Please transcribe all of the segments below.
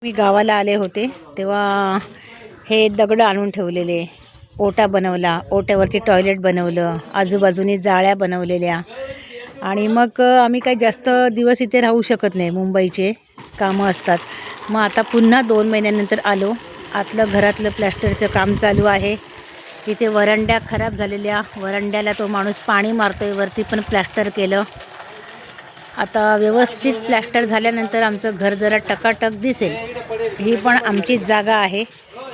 मी गावाला आले होते तेव्हा हे दगड आणून ठेवलेले, ओटा बनवला, ओट्यावरती टॉयलेट बनवलं, आजूबाजूनी जाळ्या बनवलेल्या. आणि मग आम्ही काही जास्त दिवस इथे राहू शकत नाही, मुंबईचे कामं असतात. मग आता पुन्हा 2 महिन्यानंतर आलो. आतलं घरातलं प्लॅस्टरचं काम चालू आहे. इथे वरंड्या खराब झालेल्या, वरंड्याला तो माणूस पाणी मारतोय. वरती पण प्लॅस्टर केलं. आता व्यवस्थित प्लॅस्टर झाल्यानंतर आमचं घर जरा टकाटक दिसेल. ही पण आमचीच जागा आहे,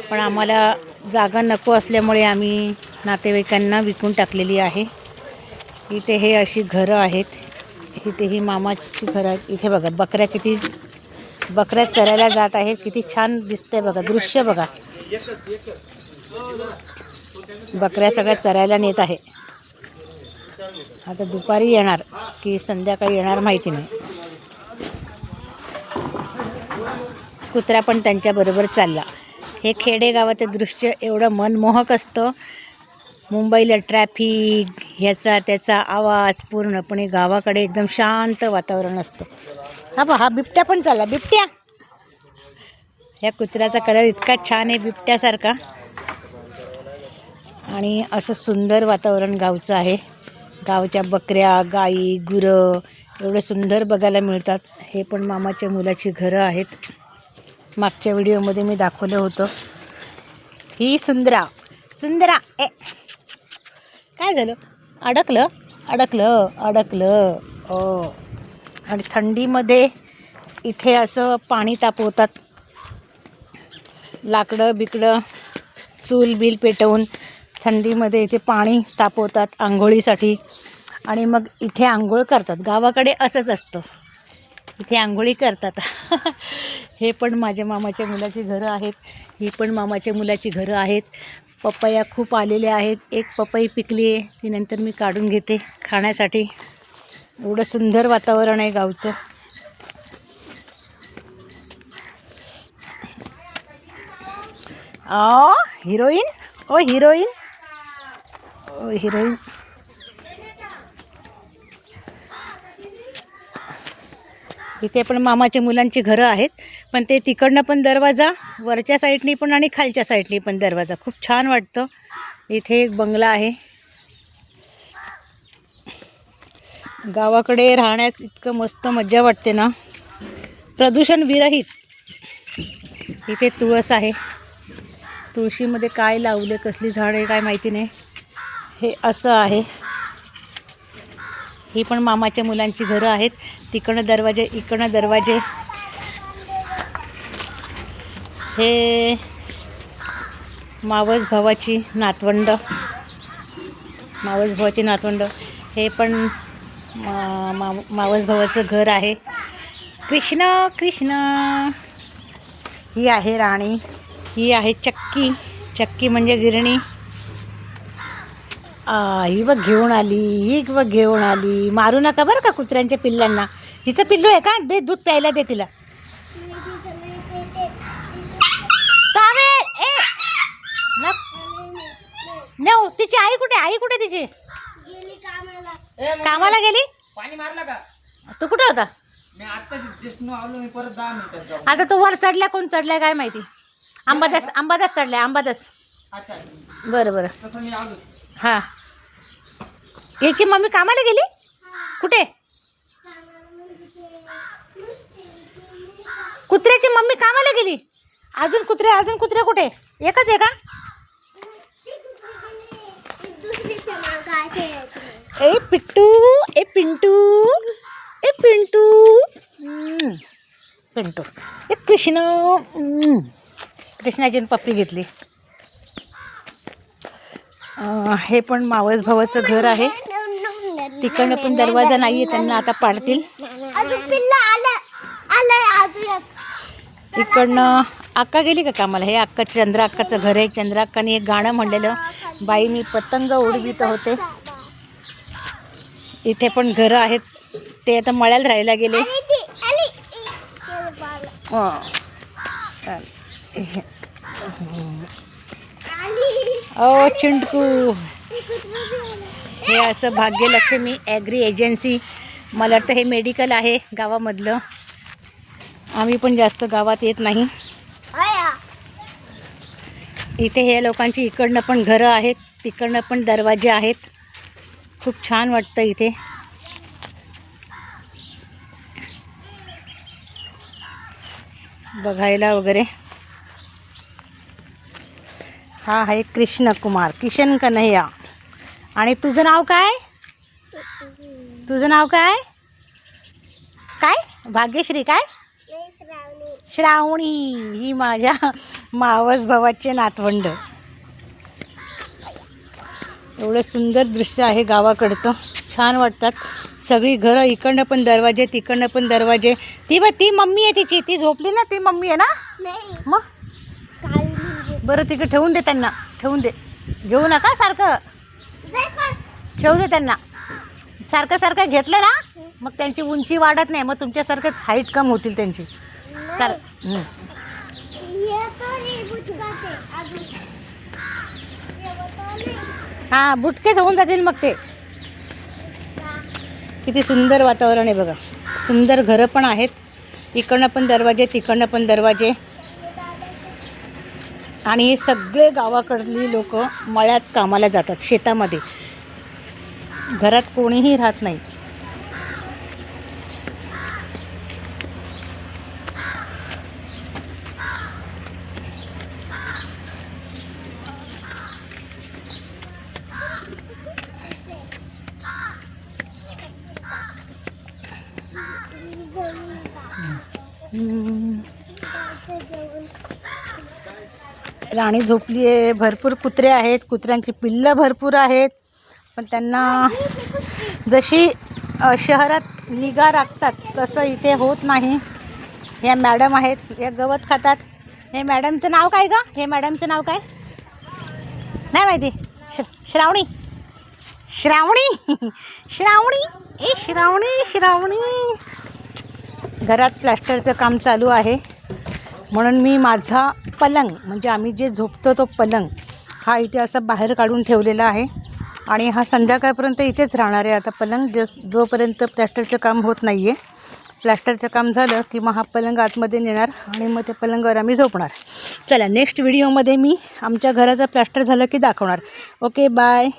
पण आम्हाला जागा नको असल्यामुळे आम्ही नातेवाईकांना विकून टाकलेली आहे. इथे हे अशी घरं आहेत. इथे ही मामाची घरं आहेत. इथे बघा बकऱ्या चरायला जात आहेत. किती छान दिसतंय बघा, दृश्य बघा. बकऱ्या सगळ्या चरायला नेत आहे. आता दुपारी येणार की संध्याकाळी येणार माहिती नाही. कुत्रा पण त्यांच्याबरोबर चालला. हे खेडेगावाचं दृश्य एवढं मनमोहक असतं. मुंबईला ट्रॅफिक, ह्याचा त्याचा आवाज, पूर्णपणे गावाकडे एकदम शांत वातावरण असतं. हा बिबट्या पण चालला. बिबट्या, ह्या कुत्र्याचा कलर इतका छान आहे, बिबट्यासारखा. आणि असं सुंदर वातावरण गावचं आहे. गावच्या बकऱ्या, गाई, गुरं एवढं सुंदर बघायला मिळतात. हे पण मामाच्या मुलाची घरं आहेत. मागच्या व्हिडिओमध्ये मी दाखवलं होतं. ही सुंदरा ए, काय झालं? अडकलं. ओ. आणि थंडीमध्ये इथे असं पाणी तापवतात. लाकडं बिकडं चूल बिल पेटवून थंडीमध्ये इथे पाणी तापवतात आंघोळीसाठी. आणि मग इथे आंघोळ करतात. गावाकडे असंच असतं, इथे आंघोळी करतात. हे पण माझ्या मामाच्या मुलाची घरं आहेत. ही पण मामाच्या मुलाची घरं आहेत. पपया खूप आलेल्या आहेत. एक पपई पिकली आहे, ती नंतर मी काढून घेते खाण्यासाठी. एवढं सुंदर वातावरण आहे गावचं. हिरोईन. इथे पण मामाच्या मुलांची घरं आहेत, पण ते तिकडनं पण दरवाजा, वरच्या साईडनी पण आणि खालच्या साईडनी पण दरवाजा. खूप छान वाटतं. इथे एक बंगला आहे. गावाकडे राहण्यास इतकं मस्त मजा वाटते ना, प्रदूषण विरहित. इथे तुळस आहे. तुळशीमध्ये काय लावले, कसली झाड आहे काय माहिती नाही. हे असं आहे. ही पण मामाच्या मुलांची घरं आहेत. तिकडनं दरवाजे, इकडनं दरवाजे. हे मावस भावाची नातवंड. हे पण मावस भावाचं घर आहे. कृष्ण. ही आहे राणी. ही आहे चक्की म्हणजे गिरणी. ही बघ घेऊन आली. मारू नका बरं का कुत्र्यांच्या पिल्लांना. तिचं पिल्लू आहे का? दे दूध प्यायला, दे तिला. नो, तिची आई कुठे तिची? कामाला गेली. पाणी मारला का? तू कुठे होता? मी आता जस्ट आलो. मी परत 10 मिनिटात जाऊ. आता तू वर चढल्या, कोण चढलाय काय माहिती. आंबादास चढलाय. आंबादास. अच्छा, बरं. तसं मी आलो. हां, याची मम्मी कामाला गेली. कुठे? कुत्र्याची मम्मी कामाला गेली. अजून कुत्रे कुठे? एकच आहे का? ए पिंटू. ए कृष्णाची पप्पी घेतली. हे पण मावस भावाचं घर आहे. तिकडनं पण दरवाजा नाही आहे, त्यांना आता पाडतील. इकडनं अक्का गेली का कामाला? हे चंद्रा अक्काचं घर आहे. चंद्रा अक्काने एक गाणं म्हणलेलं, बाई मी पतंग उडवीत होते. इथे पण घरं आहेत. ते आता मळ्याला राहायला गेले. ओ चिंटकू. हे असं भाग्यलक्ष्मी ॲग्री एजन्सी, मला वाटतं हे मेडिकल आहे गावामधलं. आम्ही पण जास्त गावात येत नाही. इथे हे लोकांची इकडनं पण घरं आहेत, तिकडनं पण दरवाजे आहेत. खूप छान वाटतं इथे. बघायला वगैरे. हा आहे कृष्ण कुमार, किशन कन्हैया. आणि तुझं नाव काय? तुझं नाव काय? काय? भाग्यश्री काय? श्रावणी. ही माझ्या मावस भावाचे नातवंड. एवढं सुंदर दृश्य आहे गावाकडचं, छान वाटतात. सगळी घरं, इकडनं पण दरवाजे, तिकडनं पण दरवाजे. ती मम्मी आहे तिची, ती झोपली ना, ती मम्मी आहे ना. मग बरं तिकडे ठेवून दे, त्यांना ठेवून दे, घेऊ नका सारखं, ठेवू दे त्यांना. सारखं सारखं घेतलं ना मग त्यांची उंची वाढत नाही, मग तुमच्यासारखं हाईट कम होतील त्यांची. हां, बुटकेच होऊन जातील मग ते. किती सुंदर वातावरण आहे बघा. सुंदर घरं पण आहेत, इकडनं पण दरवाजे, तिकडनं पण दरवाजे. आणि हे सगळे गावाकडली लोक मळ्यात कामाला जातात, शेतामध्ये. घरात कोणीही राहत नाही. राणी झोपली आहे. भरपूर कुत्रे आहेत, कुत्र्यांची पिल्लं भरपूर आहेत. पण त्यांना जशी शहरात निगा राखतात तसं इथे होत नाही. या मॅडम आहेत, या गवत खातात. हे मॅडमचं नाव काय गं? हे मॅडमचं नाव काय नाही माहिती. श्रावणी. श्रावणी श्रावणी ए श्रावणी श्रावणी. घरात प्लॅस्टरचं काम चालू आहे, म्हणून मी माझा पलंग, म्हणजे आम्ही जे झोपतो तो पलंग, हा इथे असा बाहेर काढून ठेवलेला आहे. आणि हा संध्याकाळपर्यंत इथेच राहणार आहे आता पलंग, जोपर्यंत प्लॅस्टरचं काम होत नाही आहे. प्लॅस्टरचं काम झालं की मग हा पलंग आतमध्ये नेणार आणि मग त्या पलंगावर आम्ही झोपणार. चला, नेक्स्ट व्हिडिओमध्ये मी आमच्या घराचं प्लॅस्टर झालं की दाखवणार. Okay, bye.